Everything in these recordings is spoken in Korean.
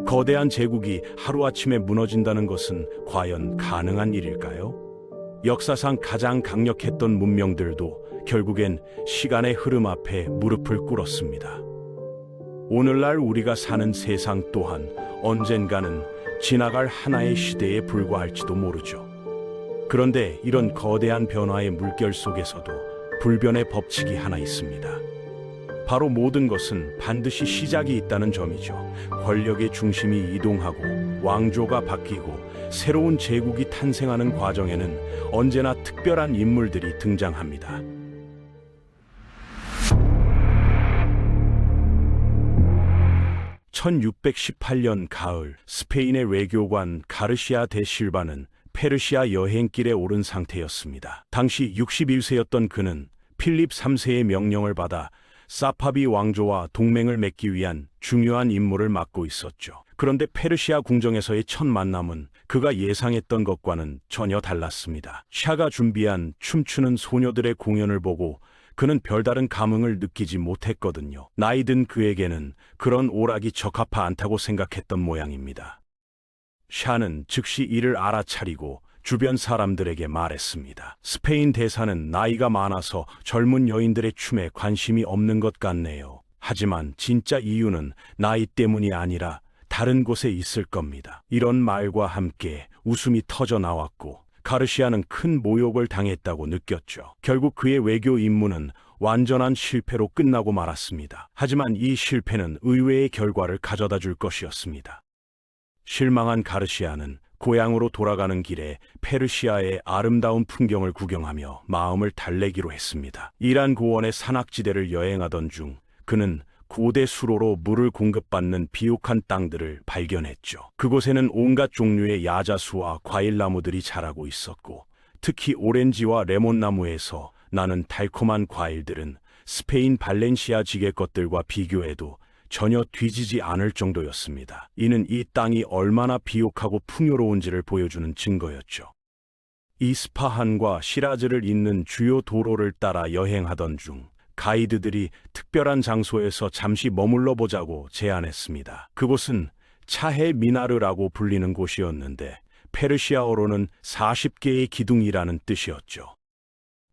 거대한 제국이 하루아침에 무너진다는 것은 과연 가능한 일일까요? 역사상 가장 강력했던 문명들도 결국엔 시간의 흐름 앞에 무릎을 꿇었습니다. 오늘날 우리가 사는 세상 또한 언젠가는 지나갈 하나의 시대에 불과할지도 모르죠. 그런데 이런 거대한 변화의 물결 속에서도 불변의 법칙이 하나 있습니다. 바로 모든 것은 반드시 시작이 있다는 점이죠. 권력의 중심이 이동하고 왕조가 바뀌고 새로운 제국이 탄생하는 과정에는 언제나 특별한 인물들이 등장합니다. 1618년 가을, 스페인의 외교관 가르시아 데 실바는 페르시아 여행길에 오른 상태였습니다. 당시 61세였던 그는 필립 3세의 명령을 받아 사파비 왕조와 동맹을 맺기 위한 중요한 임무를 맡고 있었죠. 그런데 페르시아 궁정에서의 첫 만남은 그가 예상했던 것과는 전혀 달랐습니다. 샤가 준비한 춤추는 소녀들의 공연을 보고 그는 별다른 감흥을 느끼지 못했거든요. 나이 든 그에게는 그런 오락이 적합하 않다고 생각했던 모양입니다. 샤는 즉시 이를 알아차리고 주변 사람들에게 말했습니다. 스페인 대사는 나이가 많아서 젊은 여인들의 춤에 관심이 없는 것 같네요. 하지만 진짜 이유는 나이 때문이 아니라 다른 곳에 있을 겁니다. 이런 말과 함께 웃음이 터져 나왔고 가르시아는 큰 모욕을 당했다고 느꼈죠. 결국 그의 외교 임무는 완전한 실패로 끝나고 말았습니다. 하지만 이 실패는 의외의 결과를 가져다 줄 것이었습니다. 실망한 가르시아는 고향으로 돌아가는 길에 페르시아의 아름다운 풍경을 구경하며 마음을 달래기로 했습니다. 이란 고원의 산악지대를 여행하던 중 그는 고대 수로로 물을 공급받는 비옥한 땅들을 발견했죠. 그곳에는 온갖 종류의 야자수와 과일나무들이 자라고 있었고 특히 오렌지와 레몬나무에서 나는 달콤한 과일들은 스페인 발렌시아 지게 것들과 비교해도 전혀 뒤지지 않을 정도였습니다. 이는 이 땅이 얼마나 비옥하고 풍요로운지를 보여주는 증거였죠. 이스파한과 시라즈를 잇는 주요 도로를 따라 여행하던 중 가이드들이 특별한 장소에서 잠시 머물러 보자고 제안했습니다. 그곳은 차헤 미나르라고 불리는 곳이었는데 페르시아어로는 40개의 기둥이라는 뜻이었죠.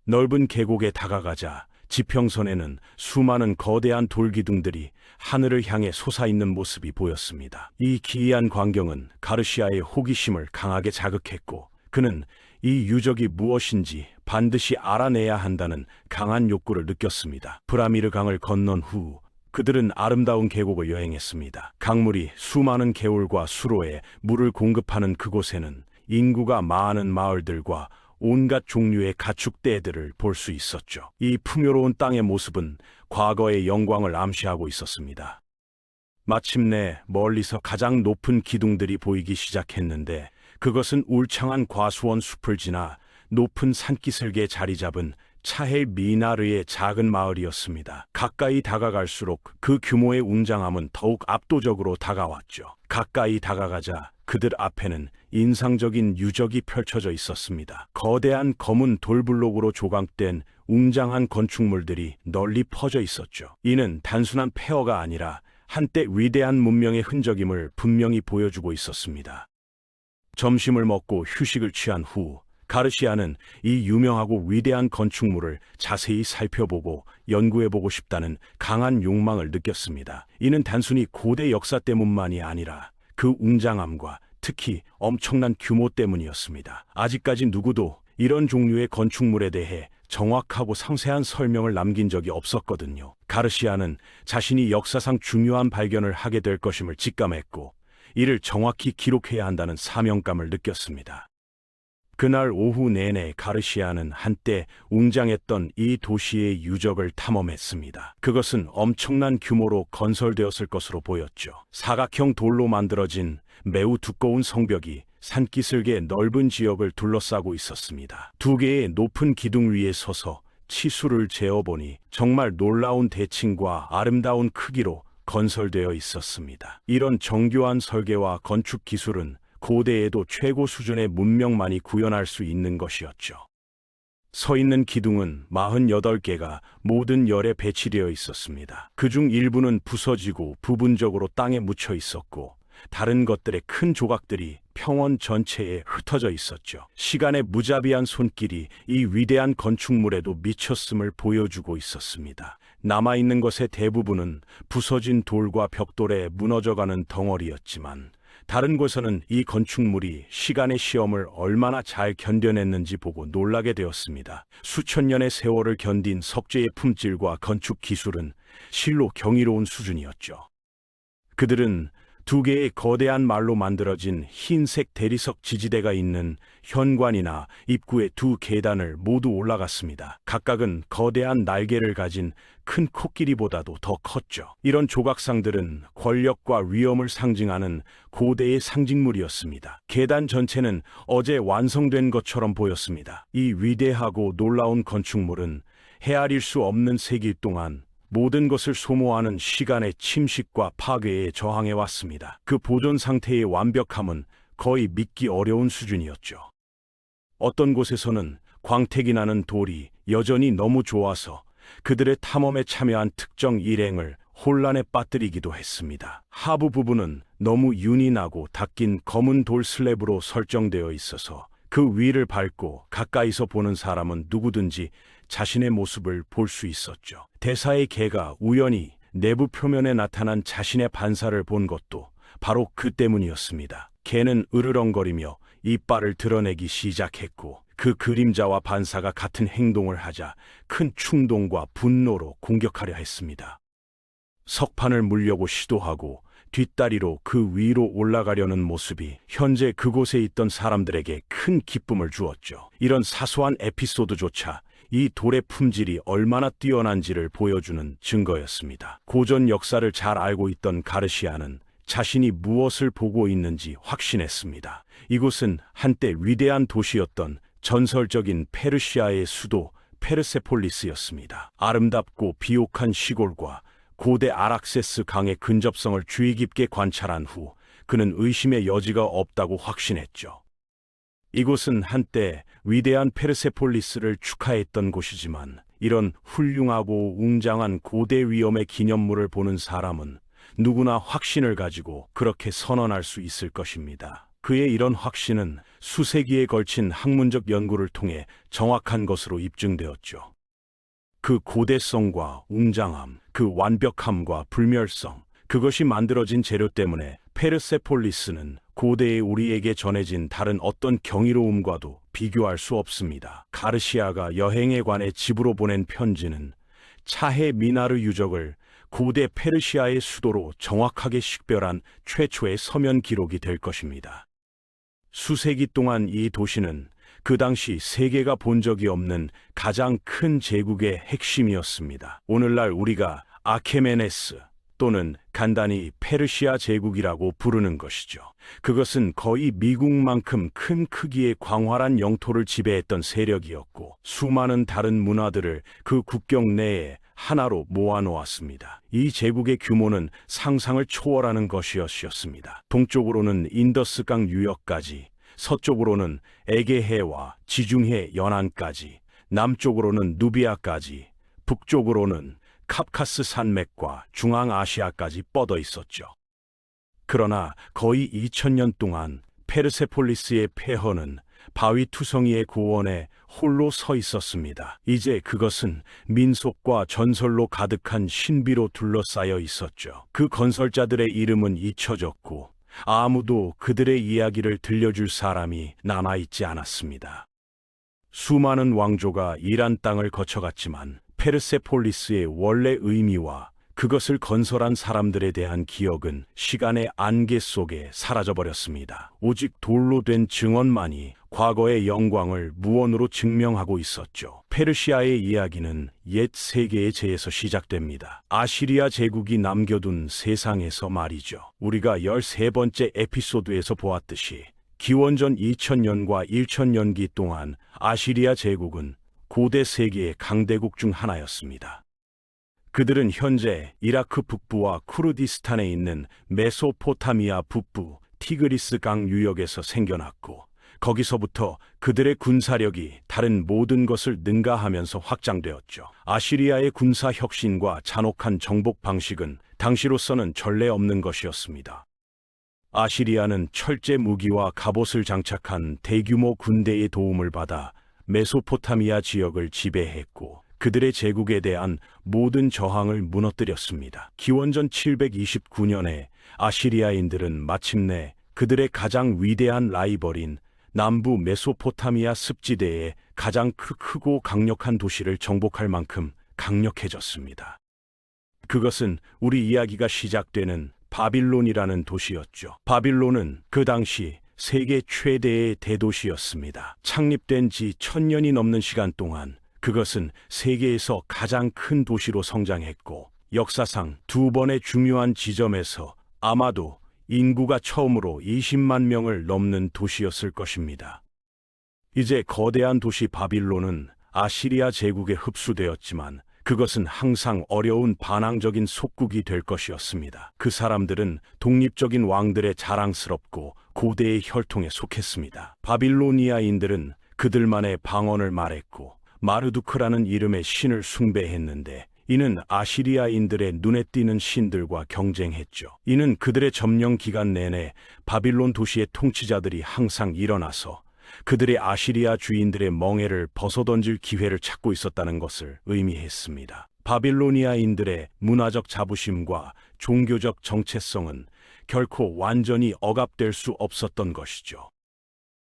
넓은 계곡에 다가가자 지평선에는 수많은 거대한 돌기둥들이 하늘을 향해 솟아있는 모습이 보였습니다. 이 기이한 광경은 가르시아의 호기심을 강하게 자극했고 그는 이 유적이 무엇인지 반드시 알아내야 한다는 강한 욕구를 느꼈습니다. 브라미르 강을 건넌 후 그들은 아름다운 계곡을 여행했습니다. 강물이 수많은 개울과 수로에 물을 공급하는 그곳에는 인구가 많은 마을들과 온갖 종류의 가축떼들을 볼 수 있었죠. 이 풍요로운 땅의 모습은 과거의 영광을 암시하고 있었습니다. 마침내 멀리서 가장 높은 기둥들이 보이기 시작했는데 그것은 울창한 과수원 숲을 지나 높은 산기슭에 자리 잡은 차헬 미나르의 작은 마을이었습니다. 가까이 다가갈수록 그 규모의 웅장함은 더욱 압도적으로 다가왔죠. 가까이 다가가자 그들 앞에는 인상적인 유적이 펼쳐져 있었습니다. 거대한 검은 돌블록으로 조각된 웅장한 건축물들이 널리 퍼져 있었죠. 이는 단순한 폐허가 아니라 한때 위대한 문명의 흔적임을 분명히 보여주고 있었습니다. 점심을 먹고 휴식을 취한 후 가르시아는 이 유명하고 위대한 건축물을 자세히 살펴보고 연구해보고 싶다는 강한 욕망을 느꼈습니다. 이는 단순히 고대 역사 때문만이 아니라 그 웅장함과 특히 엄청난 규모 때문이었습니다. 아직까지 누구도 이런 종류의 건축물에 대해 정확하고 상세한 설명을 남긴 적이 없었거든요. 가르시아는 자신이 역사상 중요한 발견을 하게 될 것임을 직감했고 이를 정확히 기록해야 한다는 사명감을 느꼈습니다. 그날 오후 내내 가르시아는 한때 웅장했던 이 도시의 유적을 탐험했습니다. 그것은 엄청난 규모로 건설되었을 것으로 보였죠. 사각형 돌로 만들어진 매우 두꺼운 성벽이 산기슭의 넓은 지역을 둘러싸고 있었습니다. 두 개의 높은 기둥 위에 서서 치수를 재어보니 정말 놀라운 대칭과 아름다운 크기로 건설되어 있었습니다. 이런 정교한 설계와 건축 기술은 고대에도 최고 수준의 문명만이 구현할 수 있는 것이었죠. 서 있는 기둥은 48개가 모든 열에 배치되어 있었습니다. 그중 일부는 부서지고 부분적으로 땅에 묻혀 있었고 다른 것들의 큰 조각들이 평원 전체에 흩어져 있었죠. 시간의 무자비한 손길이 이 위대한 건축물에도 미쳤음을 보여주고 있었습니다. 남아있는 것의 대부분은 부서진 돌과 벽돌에 무너져가는 덩어리였지만 다른 곳에서는 이 건축물이 시간의 시험을 얼마나 잘 견뎌냈는지 보고 놀라게 되었습니다. 수천 년의 세월을 견딘 석재의 품질과 건축 기술은 실로 경이로운 수준이었죠. 그들은 두 개의 거대한 말로 만들어진 흰색 대리석 지지대가 있는 현관이나 입구의 두 계단을 모두 올라갔습니다. 각각은 거대한 날개를 가진 큰 코끼리보다도 더 컸죠. 이런 조각상들은 권력과 위엄을 상징하는 고대의 상징물이었습니다. 계단 전체는 어제 완성된 것처럼 보였습니다. 이 위대하고 놀라운 건축물은 헤아릴 수 없는 세기 동안 모든 것을 소모하는 시간의 침식과 파괴에 저항해 왔습니다. 그 보존 상태의 완벽함은 거의 믿기 어려운 수준이었죠. 어떤 곳에서는 광택이 나는 돌이 여전히 너무 좋아서 그들의 탐험에 참여한 특정 일행을 혼란에 빠뜨리기도 했습니다. 하부 부분은 너무 윤이 나고 닦인 검은 돌 슬랩으로 설정되어 있어서 그 위를 밟고 가까이서 보는 사람은 누구든지 자신의 모습을 볼 수 있었죠. 대사의 개가 우연히 내부 표면에 나타난 자신의 반사를 본 것도 바로 그 때문이었습니다. 개는 으르렁거리며 이빨을 드러내기 시작했고 그 그림자와 반사가 같은 행동을 하자 큰 충동과 분노로 공격하려 했습니다. 석판을 물려고 시도하고 뒷다리로 그 위로 올라가려는 모습이 현재 그곳에 있던 사람들에게 큰 기쁨을 주었죠. 이런 사소한 에피소드조차 이 돌의 품질이 얼마나 뛰어난지를 보여주는 증거였습니다. 고전 역사를 잘 알고 있던 가르시아는 자신이 무엇을 보고 있는지 확신했습니다. 이곳은 한때 위대한 도시였던 전설적인 페르시아의 수도 페르세폴리스였습니다. 아름답고 비옥한 시골과 고대 아락세스 강의 근접성을 주의 깊게 관찰한 후 그는 의심의 여지가 없다고 확신했죠. 이곳은 한때 위대한 페르세폴리스를 축하했던 곳이지만 이런 훌륭하고 웅장한 고대 위엄의 기념물을 보는 사람은 누구나 확신을 가지고 그렇게 선언할 수 있을 것입니다. 그의 이런 확신은 수세기에 걸친 학문적 연구를 통해 정확한 것으로 입증되었죠. 그 고대성과 웅장함, 그 완벽함과 불멸성, 그것이 만들어진 재료 때문에 페르세폴리스는 고대의 우리에게 전해진 다른 어떤 경이로움과도 비교할 수 없습니다. 가르시아가 여행에 관해 집으로 보낸 편지는 차해 미나르 유적을 고대 페르시아의 수도로 정확하게 식별한 최초의 서면 기록이 될 것입니다. 수세기 동안 이 도시는 그 당시 세계가 본 적이 없는 가장 큰 제국의 핵심이었습니다. 오늘날 우리가 아케메네스 또는 간단히 페르시아 제국이라고 부르는 것이죠. 그것은 거의 미국만큼 큰 크기의 광활한 영토를 지배했던 세력이었고 수많은 다른 문화들을 그 국경 내에 하나로 모아놓았습니다. 이 제국의 규모는 상상을 초월하는 것이었습니다. 동쪽으로는 인더스강 유역까지, 서쪽으로는 에게해와 지중해 연안까지, 남쪽으로는 누비아까지, 북쪽으로는 카프카스 산맥과 중앙아시아까지 뻗어 있었죠. 그러나 거의 2000년 동안 페르세폴리스의 폐허는 바위 투성이의 고원에 홀로 서 있었습니다. 이제 그것은 민속과 전설로 가득한 신비로 둘러싸여 있었죠. 그 건설자들의 이름은 잊혀졌고 아무도 그들의 이야기를 들려줄 사람이 남아있지 않았습니다. 수많은 왕조가 이란 땅을 거쳐갔지만 페르세폴리스의 원래 의미와 그것을 건설한 사람들에 대한 기억은 시간의 안개 속에 사라져버렸습니다. 오직 돌로 된 증언만이 과거의 영광을 무언으로 증명하고 있었죠. 페르시아의 이야기는 옛 세계의 제에서 시작됩니다. 아시리아 제국이 남겨둔 세상에서 말이죠. 우리가 13번째 에피소드에서 보았듯이 기원전 2000년과 1000년기 동안 아시리아 제국은 고대 세계의 강대국 중 하나였습니다. 그들은 현재 이라크 북부와 쿠르디스탄에 있는 메소포타미아 북부 티그리스 강 유역에서 생겨났고 거기서부터 그들의 군사력이 다른 모든 것을 능가하면서 확장되었죠. 아시리아의 군사 혁신과 잔혹한 정복 방식은 당시로서는 전례 없는 것이었습니다. 아시리아는 철제 무기와 갑옷을 장착한 대규모 군대의 도움을 받아 메소포타미아 지역을 지배했고 그들의 제국에 대한 모든 저항을 무너뜨렸습니다. 기원전 729년에 아시리아인들은 마침내 그들의 가장 위대한 라이벌인 남부 메소포타미아 습지대의 가장 크고 강력한 도시를 정복할 만큼 강력해졌습니다. 그것은 우리 이야기가 시작되는 바빌론이라는 도시였죠. 바빌론은 그 당시 세계 최대의 대도시였습니다. 창립된 지 1000년이 넘는 시간 동안 그것은 세계에서 가장 큰 도시로 성장했고 역사상 두 번의 중요한 지점에서 아마도 인구가 처음으로 20만 명을 넘는 도시였을 것입니다. 이제 거대한 도시 바빌론은 아시리아 제국에 흡수되었지만 그것은 항상 어려운 반항적인 속국이 될 것이었습니다. 그 사람들은 독립적인 왕들의 자랑스럽고 고대의 혈통에 속했습니다. 바빌로니아인들은 그들만의 방언을 말했고 마르두크라는 이름의 신을 숭배했는데 이는 아시리아인들의 눈에 띄는 신들과 경쟁했죠. 이는 그들의 점령 기간 내내 바빌론 도시의 통치자들이 항상 일어나서 그들의 아시리아 주인들의 멍에를 벗어던질 기회를 찾고 있었다는 것을 의미했습니다. 바빌로니아인들의 문화적 자부심과 종교적 정체성은 결코 완전히 억압될 수 없었던 것이죠.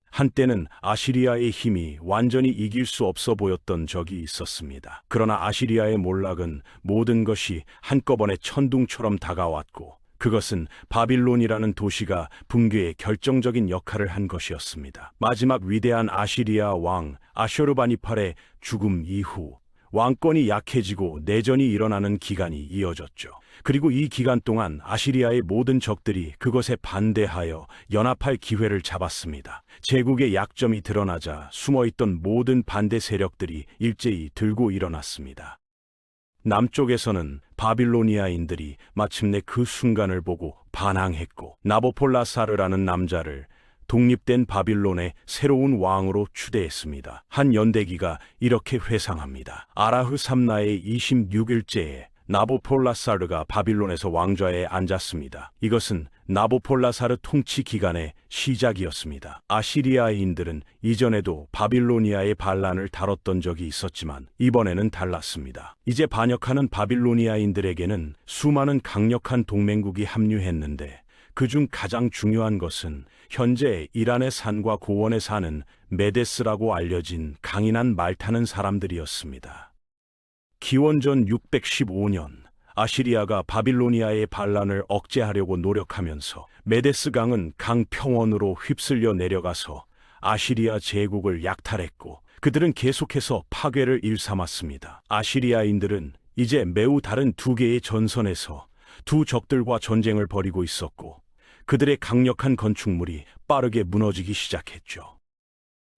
한때는 아시리아의 힘이 완전히 이길 수 없어 보였던 적이 있었습니다. 그러나 아시리아의 몰락은 모든 것이 한꺼번에 천둥처럼 다가왔고 그것은 바빌론이라는 도시가 붕괴에 결정적인 역할을 한 것이었습니다. 마지막 위대한 아시리아 왕 아쇼르바니팔의 죽음 이후 왕권이 약해지고 내전이 일어나는 기간이 이어졌죠. 그리고 이 기간 동안 아시리아의 모든 적들이 그것에 반대하여 연합할 기회를 잡았습니다. 제국의 약점이 드러나자 숨어있던 모든 반대 세력들이 일제히 들고 일어났습니다. 남쪽에서는 바빌로니아인들이 마침내 그 순간을 보고 반항했고 나보폴라사르라는 남자를 독립된 바빌론의 새로운 왕으로 추대했습니다. 한 연대기가 이렇게 회상합니다. 아라흐 삼나의 26일째에 나보폴라사르가 바빌론에서 왕좌에 앉았습니다. 이것은 나보폴라사르 통치 기간의 시작이었습니다. 아시리아인들은 이전에도 바빌로니아의 반란을 다뤘던 적이 있었지만 이번에는 달랐습니다. 이제 반역하는 바빌로니아인들에게는 수많은 강력한 동맹국이 합류했는데 그중 가장 중요한 것은 현재 이란의 산과 고원에 사는 메데스라고 알려진 강인한 말 타는 사람들이었습니다. 기원전 615년 아시리아가 바빌로니아의 반란을 억제하려고 노력하면서 메데스 강은 강 평원으로 휩쓸려 내려가서 아시리아 제국을 약탈했고 그들은 계속해서 파괴를 일삼았습니다. 아시리아인들은 이제 매우 다른 두 개의 전선에서 두 적들과 전쟁을 벌이고 있었고 그들의 강력한 건축물이 빠르게 무너지기 시작했죠.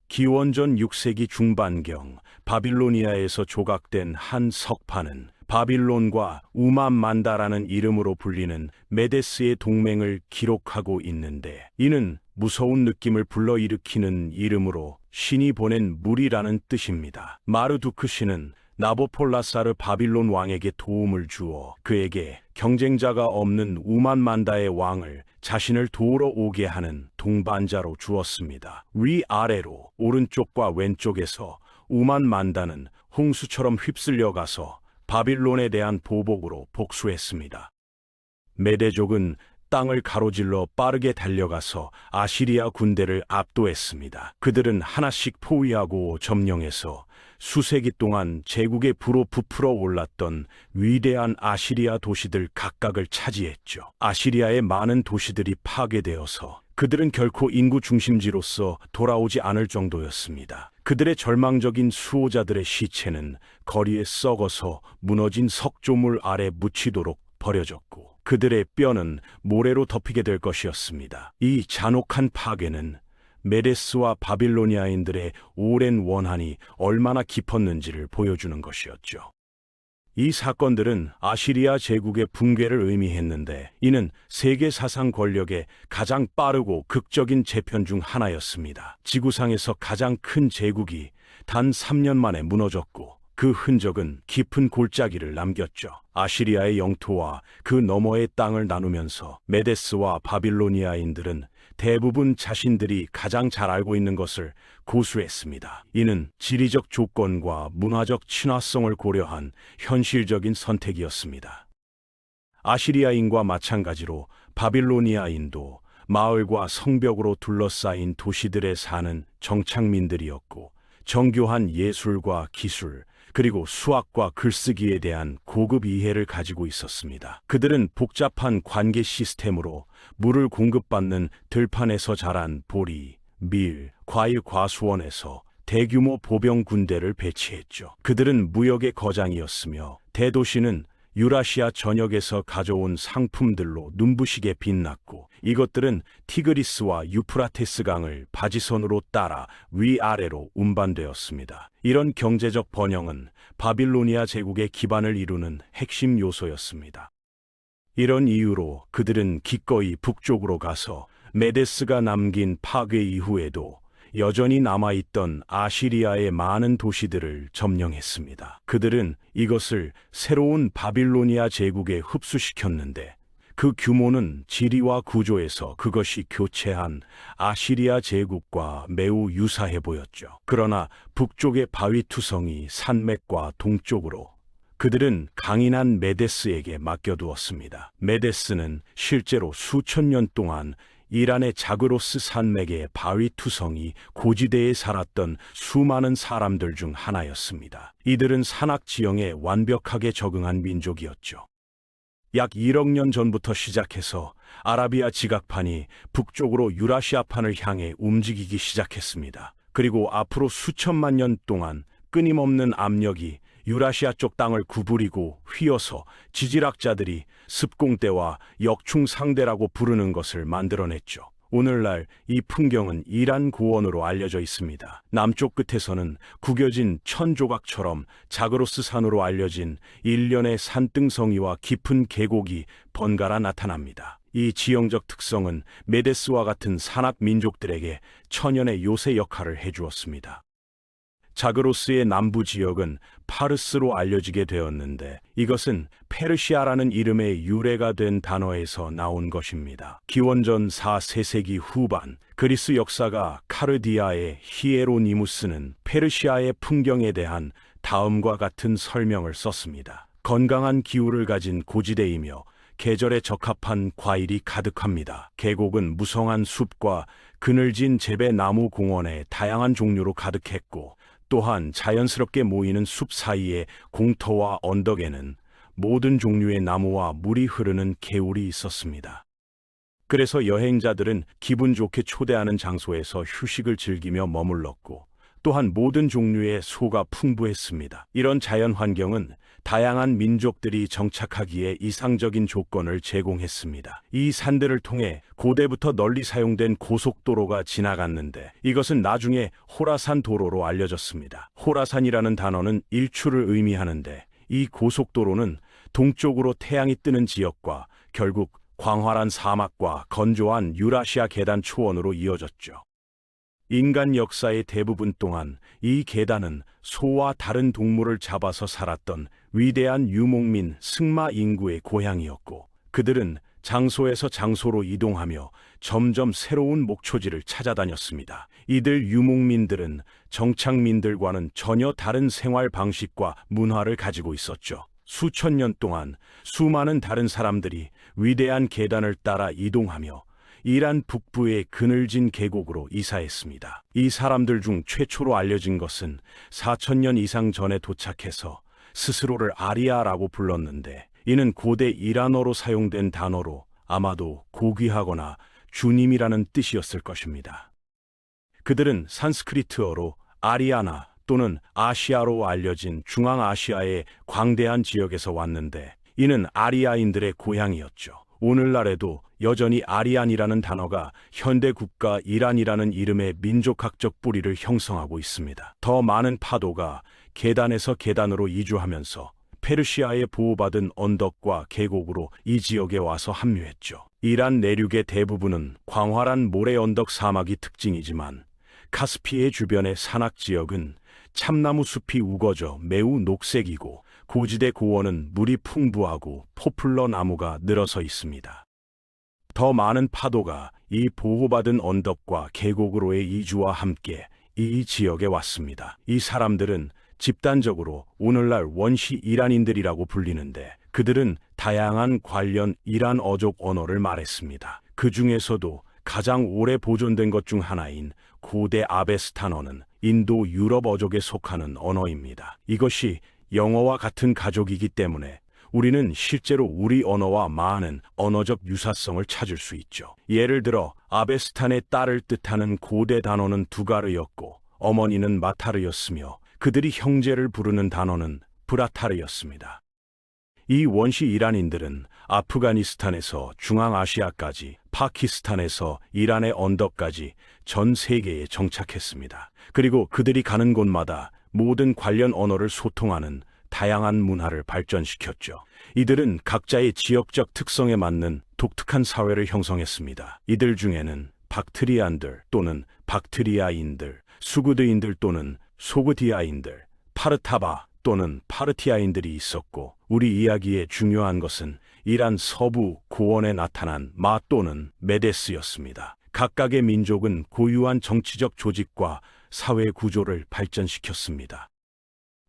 기원전 6세기 중반경 바빌로니아에서 조각된 한 석판은 바빌론과 우맘만다라는 이름으로 불리는 메데스의 동맹을 기록하고 있는데 이는 무서운 느낌을 불러일으키는 이름으로 신이 보낸 물이라는 뜻입니다. 마르두크 신은 나보폴라사르 바빌론 왕에게 도움을 주어 그에게 경쟁자가 없는 우만만다의 왕을 자신을 도우러 오게 하는 동반자로 주었습니다. 위아래로 오른쪽과 왼쪽에서 우만만다는 홍수처럼 휩쓸려가서 바빌론에 대한 보복으로 복수했습니다. 메데족은 땅을 가로질러 빠르게 달려가서 아시리아 군대를 압도했습니다. 그들은 하나씩 포위하고 점령해서 수세기 동안 제국의 부로 부풀어 올랐던 위대한 아시리아 도시들 각각을 차지했죠. 아시리아의 많은 도시들이 파괴되어서 그들은 결코 인구 중심지로서 돌아오지 않을 정도였습니다. 그들의 절망적인 수호자들의 시체는 거리에 썩어서 무너진 석조물 아래 묻히도록 버려졌고 그들의 뼈는 모래로 덮이게 될 것이었습니다. 이 잔혹한 파괴는 메데스와 바빌로니아인들의 오랜 원한이 얼마나 깊었는지를 보여주는 것이었죠. 이 사건들은 아시리아 제국의 붕괴를 의미했는데 이는 세계 사상 권력의 가장 빠르고 극적인 재편 중 하나였습니다. 지구상에서 가장 큰 제국이 단 3년 만에 무너졌고 그 흔적은 깊은 골짜기를 남겼죠. 아시리아의 영토와 그 너머의 땅을 나누면서 메데스와 바빌로니아인들은 대부분 자신들이 가장 잘 알고 있는 것을 고수했습니다. 이는 지리적 조건과 문화적 친화성을 고려한 현실적인 선택이었습니다. 아시리아인과 마찬가지로 바빌로니아인도 마을과 성벽으로 둘러싸인 도시들에 사는 정착민들이었고, 정교한 예술과 기술, 그리고 수학과 글쓰기에 대한 고급 이해를 가지고 있었습니다. 그들은 복잡한 관계 시스템으로 물을 공급받는 들판에서 자란 보리, 밀, 과일 과수원에서 대규모 보병 군대를 배치했죠. 그들은 무역의 거장이었으며 대도시는 유라시아 전역에서 가져온 상품들로 눈부시게 빛났고, 이것들은 티그리스와 유프라테스 강을 바지선으로 따라 위아래로 운반되었습니다. 이런 경제적 번영은 바빌로니아 제국의 기반을 이루는 핵심 요소였습니다. 이런 이유로 그들은 기꺼이 북쪽으로 가서 메데스가 남긴 파괴 이후에도 여전히 남아있던 아시리아의 많은 도시들을 점령했습니다. 그들은 이것을 새로운 바빌로니아 제국에 흡수시켰는데, 그 규모는 지리와 구조에서 그것이 교체한 아시리아 제국과 매우 유사해 보였죠. 그러나 북쪽의 바위투성이 산맥과 동쪽으로 그들은 강인한 메데스에게 맡겨두었습니다. 메데스는 실제로 수천 년 동안 이란의 자그로스 산맥의 바위투성이 고지대에 살았던 수많은 사람들 중 하나였습니다. 이들은 산악 지형에 완벽하게 적응한 민족이었죠. 약 1억 년 전부터 시작해서 아라비아 지각판이 북쪽으로 유라시아판을 향해 움직이기 시작했습니다. 그리고 앞으로 수천만 년 동안 끊임없는 압력이 유라시아 쪽 땅을 구부리고 휘어서 지질학자들이 습공대와 역충상대라고 부르는 것을 만들어냈죠. 오늘날 이 풍경은 이란 고원으로 알려져 있습니다. 남쪽 끝에서는 구겨진 천조각처럼 자그로스 산으로 알려진 일련의 산등성이와 깊은 계곡이 번갈아 나타납니다. 이 지형적 특성은 메데스와 같은 산악 민족들에게 천연의 요새 역할을 해주었습니다. 자그로스의 남부 지역은 파르스로 알려지게 되었는데, 이것은 페르시아라는 이름의 유래가 된 단어에서 나온 것입니다. 기원전 4세기 후반, 그리스 역사가 카르디아의 히에로니무스는 페르시아의 풍경에 대한 다음과 같은 설명을 썼습니다. 건강한 기후를 가진 고지대이며 계절에 적합한 과일이 가득합니다. 계곡은 무성한 숲과 그늘진 재배나무 공원의 다양한 종류로 가득했고, 또한 자연스럽게 모이는 숲 사이의 공터와 언덕에는 모든 종류의 나무와 물이 흐르는 개울이 있었습니다. 그래서 여행자들은 기분 좋게 초대하는 장소에서 휴식을 즐기며 머물렀고, 또한 모든 종류의 소가 풍부했습니다. 이런 자연 환경은 다양한 민족들이 정착하기에 이상적인 조건을 제공했습니다. 이 산들을 통해 고대부터 널리 사용된 고속도로가 지나갔는데, 이것은 나중에 호라산 도로로 알려졌습니다. 호라산이라는 단어는 일출을 의미하는데, 이 고속도로는 동쪽으로 태양이 뜨는 지역과 결국 광활한 사막과 건조한 유라시아 계단 초원으로 이어졌죠. 인간 역사의 대부분 동안 이 계단은 소와 다른 동물을 잡아서 살았던 위대한 유목민 승마 인구의 고향이었고, 그들은 장소에서 장소로 이동하며 점점 새로운 목초지를 찾아다녔습니다. 이들 유목민들은 정착민들과는 전혀 다른 생활 방식과 문화를 가지고 있었죠. 수천 년 동안 수많은 다른 사람들이 위대한 계단을 따라 이동하며 이란 북부의 그늘진 계곡으로 이사했습니다. 이 사람들 중 최초로 알려진 것은 4,000년 이상 전에 도착해서 스스로를 아리아라고 불렀는데, 이는 고대 이란어로 사용된 단어로 아마도 고귀하거나 주님이라는 뜻이었을 것입니다. 그들은 산스크리트어로 아리아나 또는 아시아로 알려진 중앙아시아의 광대한 지역에서 왔는데, 이는 아리아인들의 고향이었죠. 오늘날에도 여전히 아리안이라는 단어가 현대 국가 이란이라는 이름의 민족학적 뿌리를 형성하고 있습니다. 더 많은 파도가 계단에서 계단으로 이주하면서 페르시아에 보호받은 언덕과 계곡으로 이 지역에 와서 합류했죠. 이란 내륙의 대부분은 광활한 모래 언덕 사막이 특징이지만, 카스피해 주변의 산악 지역은 참나무 숲이 우거져 매우 녹색이고 고지대 고원은 물이 풍부하고 포플러 나무가 늘어서 있습니다. 더 많은 파도가 이 보호받은 언덕과 계곡으로의 이주와 함께 이 지역에 왔습니다. 이 사람들은 집단적으로 오늘날 원시 이란인들이라고 불리는데 그들은 다양한 관련 이란 어족 언어를 말했습니다. 그 중에서도 가장 오래 보존된 것 중 하나인 고대 아베스탄어는 인도 유럽 어족에 속하는 언어입니다. 이것이 영어와 같은 가족이기 때문에 우리는 실제로 우리 언어와 많은 언어적 유사성을 찾을 수 있죠. 예를 들어 아베스탄의 딸을 뜻하는 고대 단어는 두가르였고 어머니는 마타르였으며 그들이 형제를 부르는 단어는 브라타르였습니다. 이 원시 이란인들은 아프가니스탄에서 중앙아시아까지 파키스탄에서 이란의 언덕까지 전 세계에 정착했습니다. 그리고 그들이 가는 곳마다 모든 관련 언어를 소통하는 다양한 문화를 발전시켰죠. 이들은 각자의 지역적 특성에 맞는 독특한 사회를 형성했습니다. 이들 중에는 박트리안들 또는 박트리아인들, 수구드인들 또는 소그디아인들, 파르타바 또는 파르티아인들이 있었고 우리 이야기의 중요한 것은 이란 서부 고원에 나타난 마 또는 메데스였습니다. 각각의 민족은 고유한 정치적 조직과 사회 구조를 발전시켰습니다.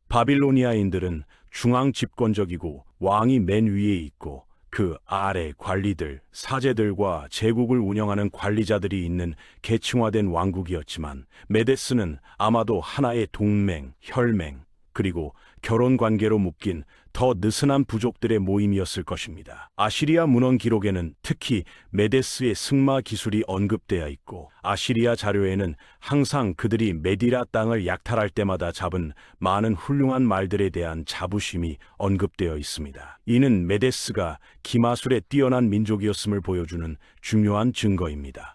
바빌로니아인들은 중앙 집권적이고 왕이 맨 위에 있고 그 아래 관리들, 사제들과 제국을 운영하는 관리자들이 있는 계층화된 왕국이었지만 메데스는 아마도 하나의 동맹, 혈맹, 그리고 결혼 관계로 묶인 더 느슨한 부족들의 모임이었을 것입니다. 아시리아 문헌 기록에는 특히 메데스의 승마 기술이 언급되어 있고 아시리아 자료에는 항상 그들이 메디라 땅을 약탈할 때마다 잡은 많은 훌륭한 말들에 대한 자부심이 언급되어 있습니다. 이는 메데스가 기마술에 뛰어난 민족이었음을 보여주는 중요한 증거입니다.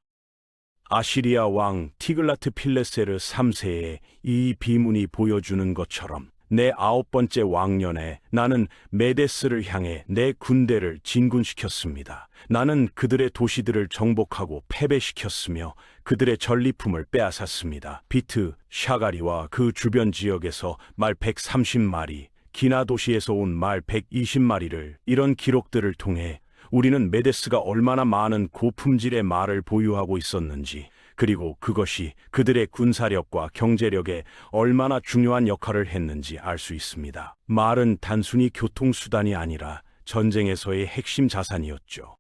아시리아 왕 티글라트 필레세르 3세의 이 비문이 보여주는 것처럼 내 9번째 왕년에 나는 메데스를 향해 내 군대를 진군시켰습니다. 나는 그들의 도시들을 정복하고 패배시켰으며 그들의 전리품을 빼앗았습니다. 비트, 샤가리와 그 주변 지역에서 말 130마리, 기나 도시에서 온 말 120마리를 이런 기록들을 통해 우리는 메데스가 얼마나 많은 고품질의 말을 보유하고 있었는지 그리고 그것이 그들의 군사력과 경제력에 얼마나 중요한 역할을 했는지 알 수 있습니다. 말은 단순히 교통수단이 아니라 전쟁에서의 핵심 자산이었죠.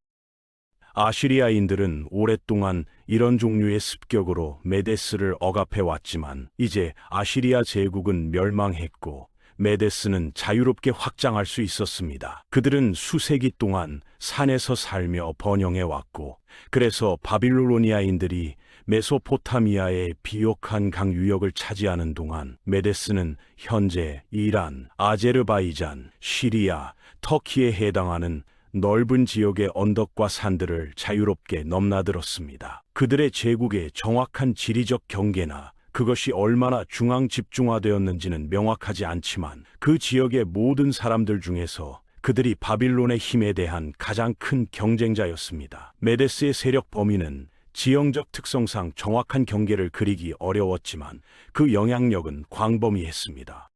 아시리아인들은 오랫동안 이런 종류의 습격으로 메데스를 억압해왔지만 이제 아시리아 제국은 멸망했고 메데스는 자유롭게 확장할 수 있었습니다. 그들은 수세기 동안 산에서 살며 번영해왔고 그래서 바빌로니아인들이 메소포타미아의 비옥한 강 유역을 차지하는 동안 메데스는 현재 이란, 아제르바이잔, 시리아, 터키에 해당하는 넓은 지역의 언덕과 산들을 자유롭게 넘나들었습니다. 그들의 제국의 정확한 지리적 경계나 그것이 얼마나 중앙 집중화되었는지는 명확하지 않지만 그 지역의 모든 사람들 중에서 그들이 바빌론의 힘에 대한 가장 큰 경쟁자였습니다. 메데스의 세력 범위는 지형적 특성상 정확한 경계를 그리기 어려웠지만 그 영향력은 광범위했습니다.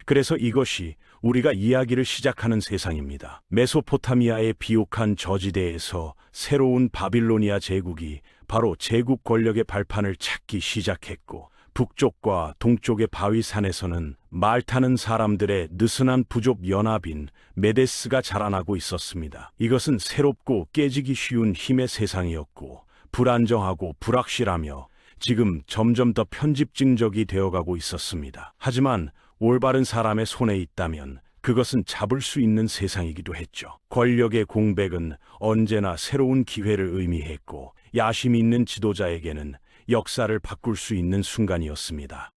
그래서 이것이 우리가 이야기를 시작하는 세상입니다. 메소포타미아의 비옥한 저지대에서 새로운 바빌로니아 제국이 바로 제국 권력의 발판을 찾기 시작했고 북쪽과 동쪽의 바위산에서는 말 타는 사람들의 느슨한 부족 연합인 메데스가 자라나고 있었습니다. 이것은 새롭고 깨지기 쉬운 힘의 세상이었고 불안정하고 불확실하며 지금 점점 더 편집증적이 되어가고 있었습니다. 하지만 올바른 사람의 손에 있다면 그것은 잡을 수 있는 세상이기도 했죠. 권력의 공백은 언제나 새로운 기회를 의미했고 야심 있는 지도자에게는 역사를 바꿀 수 있는 순간이었습니다.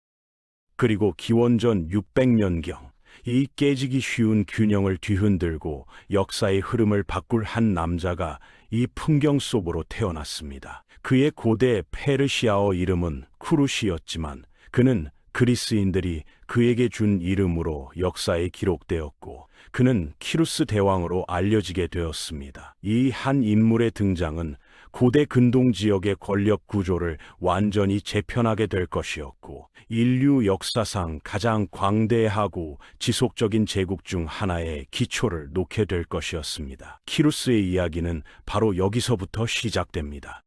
그리고 기원전 600년경 이 깨지기 쉬운 균형을 뒤흔들고 역사의 흐름을 바꿀 한 남자가 이 풍경 속으로 태어났습니다. 그의 고대 페르시아어 이름은 쿠루시였지만 그는 그리스인들이 그에게 준 이름으로 역사에 기록되었고 그는 키루스 대왕으로 알려지게 되었습니다. 이 한 인물의 등장은 고대 근동 지역의 권력 구조를 완전히 재편하게 될 것이었고, 인류 역사상 가장 광대하고 지속적인 제국 중 하나의 기초를 놓게 될 것이었습니다. 키루스의 이야기는 바로 여기서부터 시작됩니다.